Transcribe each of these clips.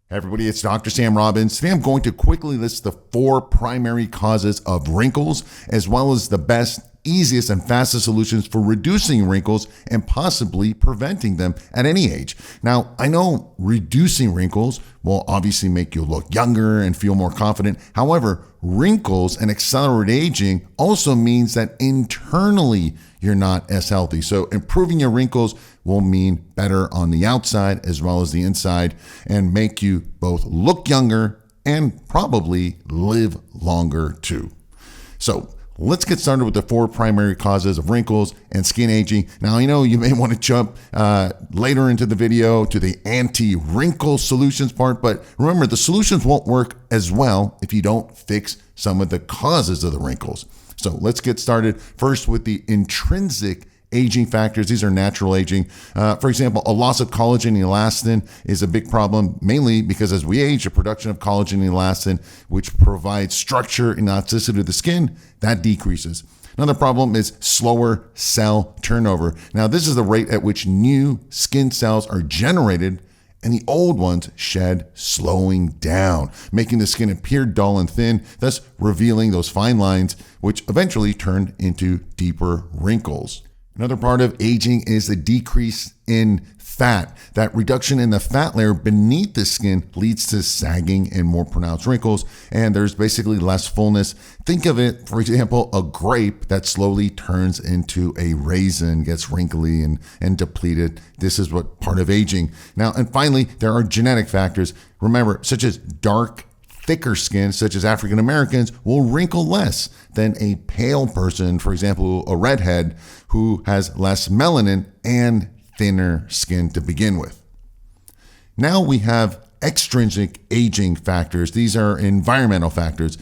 Hey everybody, it's Dr. Sam Robbins. Today I'm going to quickly list the 4 primary causes of wrinkles, as well as the best, easiest, and fastest solutions for reducing wrinkles and possibly preventing them at any age. Now, I know reducing wrinkles will obviously make you look younger and feel more confident. However, wrinkles and accelerated aging also means that internally you're not as healthy. So improving your wrinkles will mean better on the outside as well as the inside and make you both look younger and probably live longer too. So let's get started with the 4 primary causes of wrinkles and skin aging. Now, I know you may want to jump later into the video to the anti-wrinkle solutions part, but remember, the solutions won't work as well if you don't fix some of the causes of the wrinkles. So let's get started first with the intrinsic aging factors. These are natural aging. For example, a loss of collagen and elastin is a big problem, mainly because as we age, the production of collagen and elastin, which provides structure and elasticity to the skin, that decreases. Another problem is slower cell turnover. Now, this is the rate at which new skin cells are generated and the old ones shed, slowing down, making the skin appear dull and thin, thus revealing those fine lines, which eventually turn into deeper wrinkles. Another part of aging is the decrease in fat. That reduction in the fat layer beneath the skin leads to sagging and more pronounced wrinkles, and there's basically less fullness. Think of it, for example, a grape that slowly turns into a raisin, gets wrinkly and depleted. This is what part of aging. Now, and finally, there are genetic factors. Remember, such as thicker skin, such as African Americans, will wrinkle less than a pale person, for example, a redhead who has less melanin and thinner skin to begin with. Now we have extrinsic aging factors. These are environmental factors.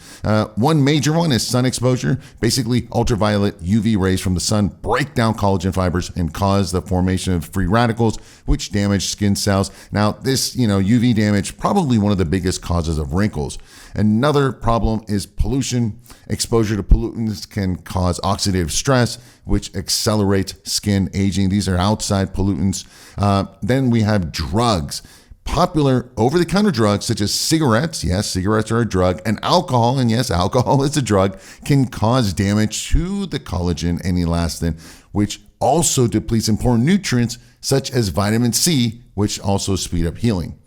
One major one is sun exposure. Basically, ultraviolet UV rays from the sun break down collagen fibers and cause the formation of free radicals, which damage skin cells. Now, this, UV damage, probably one of the biggest causes of wrinkles. Another problem is pollution. Exposure to pollutants can cause oxidative stress, which accelerates skin aging. These are outside pollutants. Then we have drugs. Popular over-the-counter drugs such as cigarettes, yes, cigarettes are a drug, and alcohol, and yes, alcohol is a drug, can cause damage to the collagen and elastin, which also depletes important nutrients such as vitamin C, which also speed up healing.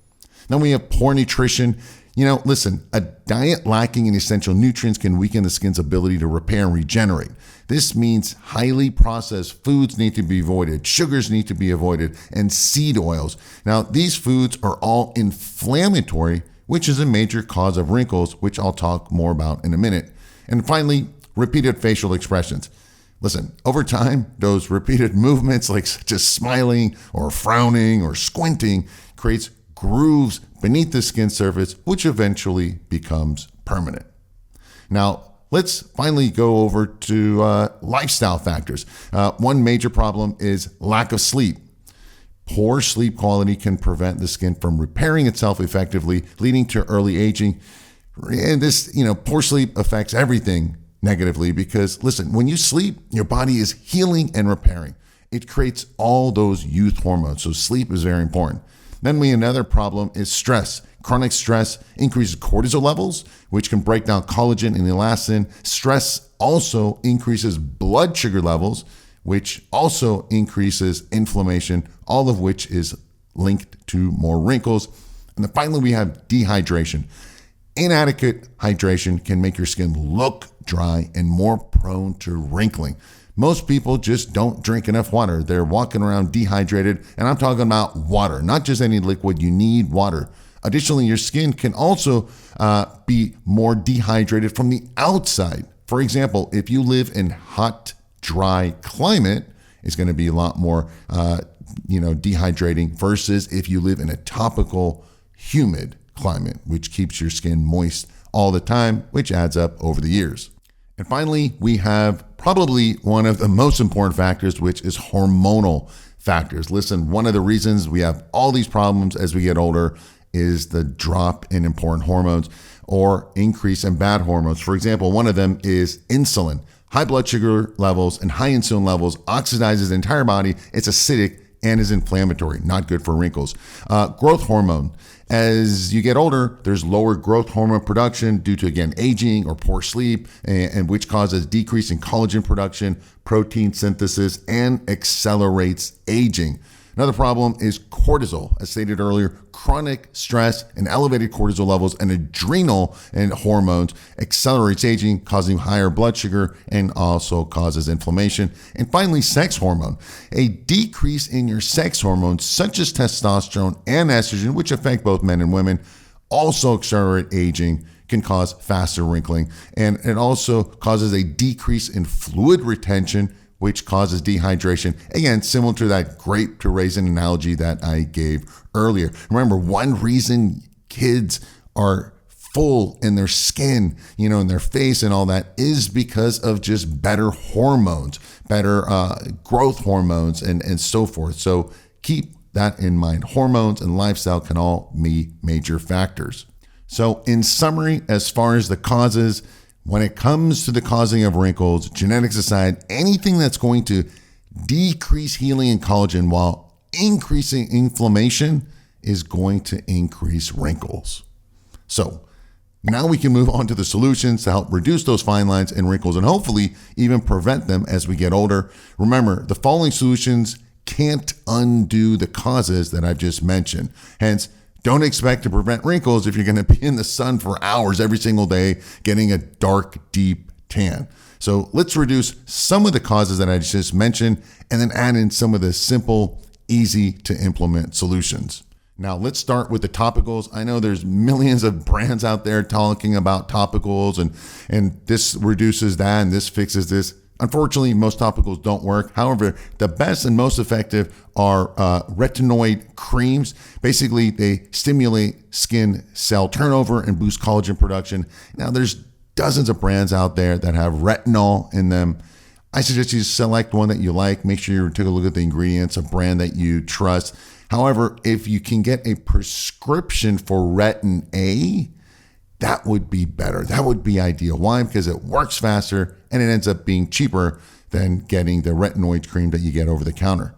Then we have poor nutrition. Listen, a diet lacking in essential nutrients can weaken the skin's ability to repair and regenerate. This means highly processed foods need to be avoided, sugars need to be avoided, and seed oils. Now, these foods are all inflammatory, which is a major cause of wrinkles, which I'll talk more about in a minute. And finally, repeated facial expressions. Listen, over time, those repeated movements like just smiling or frowning or squinting creates grooves beneath the skin surface, which eventually becomes permanent. Now, let's finally go over to lifestyle factors. One major problem is lack of sleep. Poor sleep quality can prevent the skin from repairing itself effectively, leading to early aging. And this, poor sleep affects everything negatively because, listen, when you sleep, your body is healing and repairing. It creates all those youth hormones, so sleep is very important. Then another problem is stress. Chronic stress increases cortisol levels, which can break down collagen and elastin. Stress also increases blood sugar levels, which also increases inflammation, all of which is linked to more wrinkles. And then finally, we have dehydration. Inadequate hydration can make your skin look dry and more prone to wrinkling. Most people just don't drink enough water. They're walking around dehydrated, and I'm talking about water, not just any liquid. You need water. Additionally, your skin can also be more dehydrated from the outside. For example, if you live in hot, dry climate, it's going to be a lot more, dehydrating versus if you live in a tropical, humid climate, which keeps your skin moist all the time, which adds up over the years. And finally, we have probably one of the most important factors, which is hormonal factors. Listen, one of the reasons we have all these problems as we get older is the drop in important hormones or increase in bad hormones. For example, one of them is insulin. High blood sugar levels and high insulin levels oxidizes the entire body. It's acidic and is inflammatory, not good for wrinkles. Growth hormone. As you get older, there's lower growth hormone production due to, again, aging or poor sleep, and which causes decrease in collagen production, protein synthesis, and accelerates aging. Another problem is cortisol. As stated earlier, chronic stress and elevated cortisol levels and adrenal and hormones accelerates aging, causing higher blood sugar and also causes inflammation. And finally, sex hormone. A decrease in your sex hormones, such as testosterone and estrogen, which affect both men and women, also accelerate aging, can cause faster wrinkling. And it also causes a decrease in fluid retention, which causes dehydration. Again, similar to that grape to raisin analogy that I gave earlier. Remember, one reason kids are full in their skin, in their face and all that, is because of just better hormones, better growth hormones and so forth. So keep that in mind. Hormones and lifestyle can all be major factors. So in summary, as far as the causes, when it comes to the causing of wrinkles, genetics aside, anything that's going to decrease healing and collagen while increasing inflammation is going to increase wrinkles. So now we can move on to the solutions to help reduce those fine lines and wrinkles and hopefully even prevent them as we get older. Remember, the following solutions can't undo the causes that I've just mentioned. Hence, don't expect to prevent wrinkles if you're going to be in the sun for hours every single day, getting a dark, deep tan. So let's reduce some of the causes that I just mentioned and then add in some of the simple, easy to implement solutions. Now let's start with the topicals. I know there's millions of brands out there talking about topicals and this reduces that and this fixes this. Unfortunately, most topicals don't work. However, the best and most effective are retinoid creams. Basically, they stimulate skin cell turnover and boost collagen production. Now, there's dozens of brands out there that have retinol in them. I suggest you select one that you like. Make sure you take a look at the ingredients, a brand that you trust. However, if you can get a prescription for Retin A, that would be better. That would be ideal. Why? Because it works faster and it ends up being cheaper than getting the retinoid cream that you get over the counter.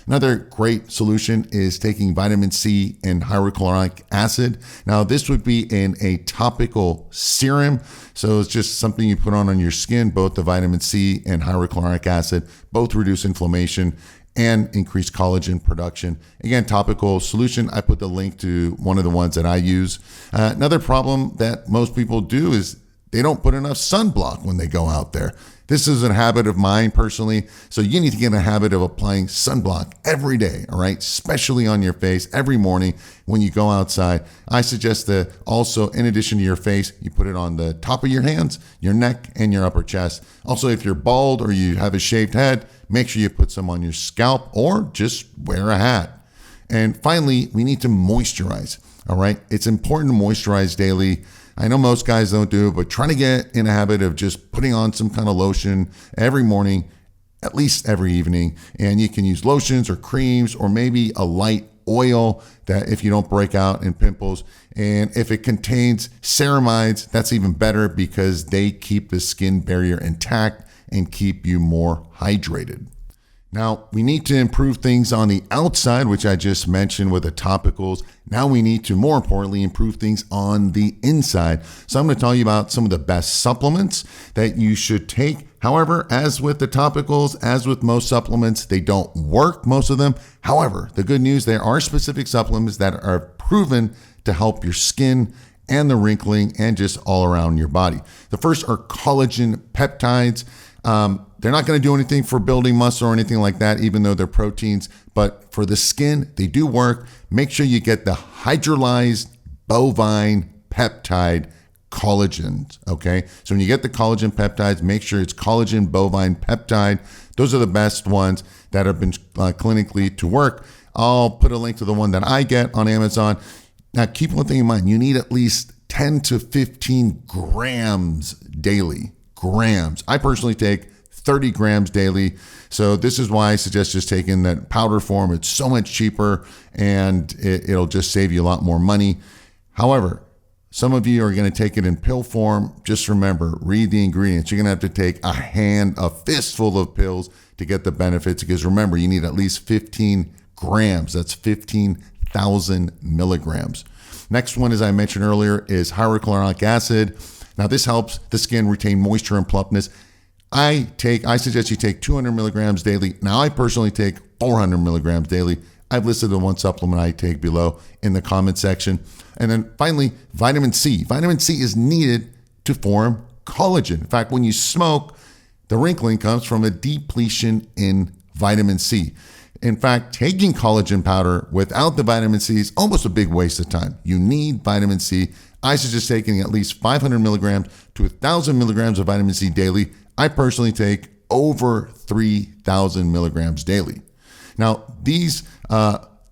Another great solution is taking vitamin C and hyaluronic acid. Now, this would be in a topical serum. So it's just something you put on your skin. Both the vitamin C and hyaluronic acid both reduce inflammation and increase collagen production. Again, topical solution. I put the link to one of the ones that I use. Another problem that most people do is they don't put enough sunblock when they go out there. This is a habit of mine personally. So you need to get in a habit of applying sunblock every day, all right? Especially on your face every morning when you go outside. I suggest that also, in addition to your face, you put it on the top of your hands, your neck, and your upper chest. Also, if you're bald or you have a shaved head, make sure you put some on your scalp or just wear a hat. And finally, we need to moisturize, all right? It's important to moisturize daily. I know most guys don't do it, but try to get in a habit of just putting on some kind of lotion every morning, at least every evening. And you can use lotions or creams or maybe a light oil that if you don't break out in pimples. And if it contains ceramides, that's even better because they keep the skin barrier intact and keep you more hydrated. Now, we need to improve things on the outside, which I just mentioned with the topicals. Now we need to, more importantly, improve things on the inside. So I'm going to tell you about some of the best supplements that you should take. However, as with the topicals, as with most supplements, they don't work, most of them. However, the good news, there are specific supplements that are proven to help your skin and the wrinkling and just all around your body. The first are collagen peptides. They're not going to do anything for building muscle or anything like that, even though they're proteins. But for the skin, they do work. Make sure you get the hydrolyzed bovine peptide collagen. Okay. So when you get the collagen peptides, make sure it's collagen bovine peptide. Those are the best ones that have been clinically to work. I'll put a link to the one that I get on Amazon. Now, keep one thing in mind. You need at least 10 to 15 grams daily. Grams. I personally take 30 grams daily. So this is why I suggest just taking that powder form. It's so much cheaper and it'll just save you a lot more money. However, some of you are going to take it in pill form. Just remember, read the ingredients. You're going to have to take a fistful of pills to get the benefits because remember, you need at least 15 grams. That's 15,000 milligrams. Next one, as I mentioned earlier, is hyaluronic acid. Now, this helps the skin retain moisture and plumpness. I suggest you take 200 milligrams daily. Now, I personally take 400 milligrams daily. I've listed the one supplement I take below in the comment section. And then finally, vitamin C. Vitamin C is needed to form collagen. In fact, when you smoke, the wrinkling comes from a depletion in vitamin C. In fact, taking collagen powder without the vitamin C is almost a big waste of time. You need vitamin C. I suggest taking at least 500 milligrams to 1,000 milligrams of vitamin C daily. I personally take over 3,000 milligrams daily. Now, these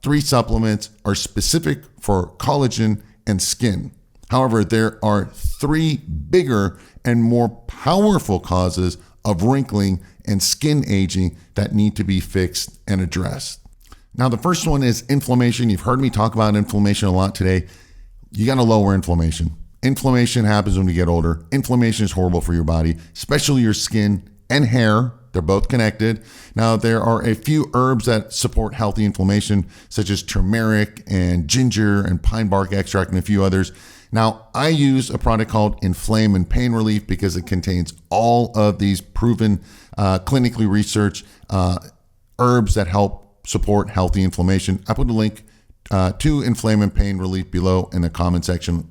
three supplements are specific for collagen and skin. However, there are three bigger and more powerful causes of wrinkling and skin aging that need to be fixed and addressed. Now, the first one is inflammation. You've heard me talk about inflammation a lot today. You got to lower inflammation. Inflammation happens when we get older. Inflammation is horrible for your body, especially your skin and hair. They're both connected. Now, there are a few herbs that support healthy inflammation, such as turmeric and ginger and pine bark extract and a few others. Now, I use a product called Inflame and Pain Relief because it contains all of these proven, clinically researched herbs that help support healthy inflammation. I put a link to Inflame and Pain Relief below in the comment section,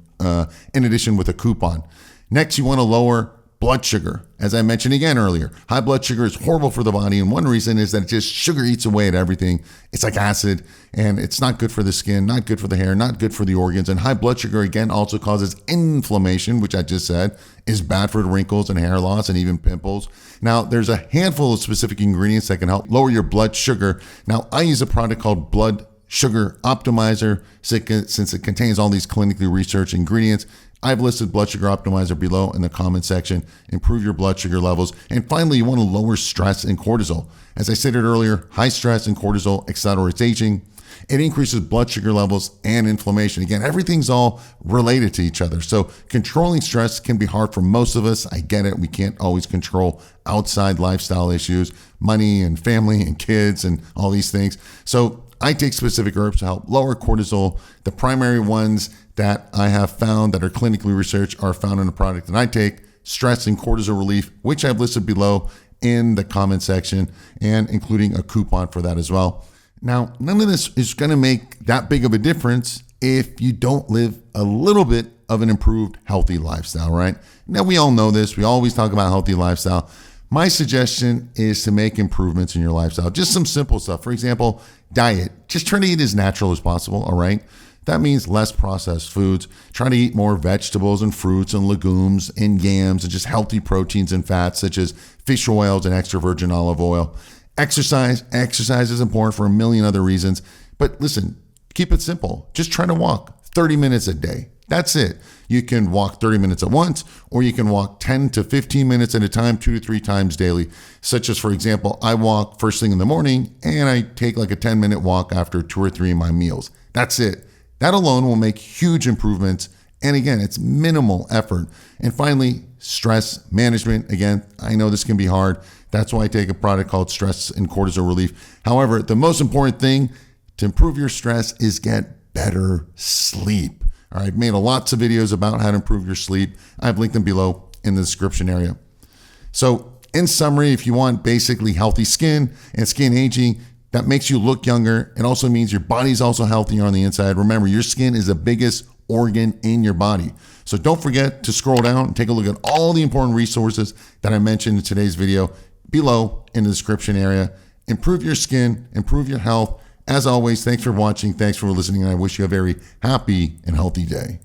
in addition with a coupon. Next, you want to lower blood sugar. As I mentioned again earlier, high blood sugar is horrible for the body. And one reason is that just sugar eats away at everything. It's like acid, and it's not good for the skin, not good for the hair, not good for the organs. And high blood sugar, again, also causes inflammation, which I just said is bad for wrinkles and hair loss and even pimples. Now, there's a handful of specific ingredients that can help lower your blood sugar. Now, I use a product called Blood Sugar Optimizer since it contains all these clinically researched ingredients. I've listed Blood Sugar Optimizer below in the comment section. Improve your blood sugar levels. And finally, you want to lower stress and cortisol. As I stated earlier, high stress and cortisol accelerates aging. It increases blood sugar levels and inflammation. Again, everything's all related to each other. So controlling stress can be hard for most of us. I get it. We can't always control outside lifestyle issues, money and family and kids and all these things. So I take specific herbs to help lower cortisol. The primary ones that I have found that are clinically researched are found in a product that I take, stress and cortisol relief, which I've listed below in the comment section, and including a coupon for that as well. Now, none of this is going to make that big of a difference if you don't live a little bit of an improved healthy lifestyle, right? Now, we all know this. We always talk about healthy lifestyle. My suggestion is to make improvements in your lifestyle. Just some simple stuff. For example, diet. Just try to eat as natural as possible, all right? That means less processed foods. Try to eat more vegetables and fruits and legumes and yams and just healthy proteins and fats such as fish oils and extra virgin olive oil. Exercise. Exercise is important for a million other reasons. But listen, keep it simple. Just try to walk 30 minutes a day. That's it. You can walk 30 minutes at once, or you can walk 10 to 15 minutes at a time, 2 to 3 times daily. Such as, for example, I walk first thing in the morning and I take like a 10-minute walk after 2 or 3 of my meals. That's it. That alone will make huge improvements. And again, it's minimal effort. And finally, stress management. Again, I know this can be hard. That's why I take a product called Stress and Cortisol Relief. However, the most important thing to improve your stress is get better sleep. All right, I've made lots of videos about how to improve your sleep. I've linked them below in the description area. So in summary, if you want basically healthy skin and skin aging, that makes you look younger. It also means your body's also healthier on the inside. Remember, your skin is the biggest organ in your body. So don't forget to scroll down and take a look at all the important resources that I mentioned in today's video below in the description area. Improve your skin, improve your health. As always, thanks for watching. Thanks for listening. And I wish you a very happy and healthy day.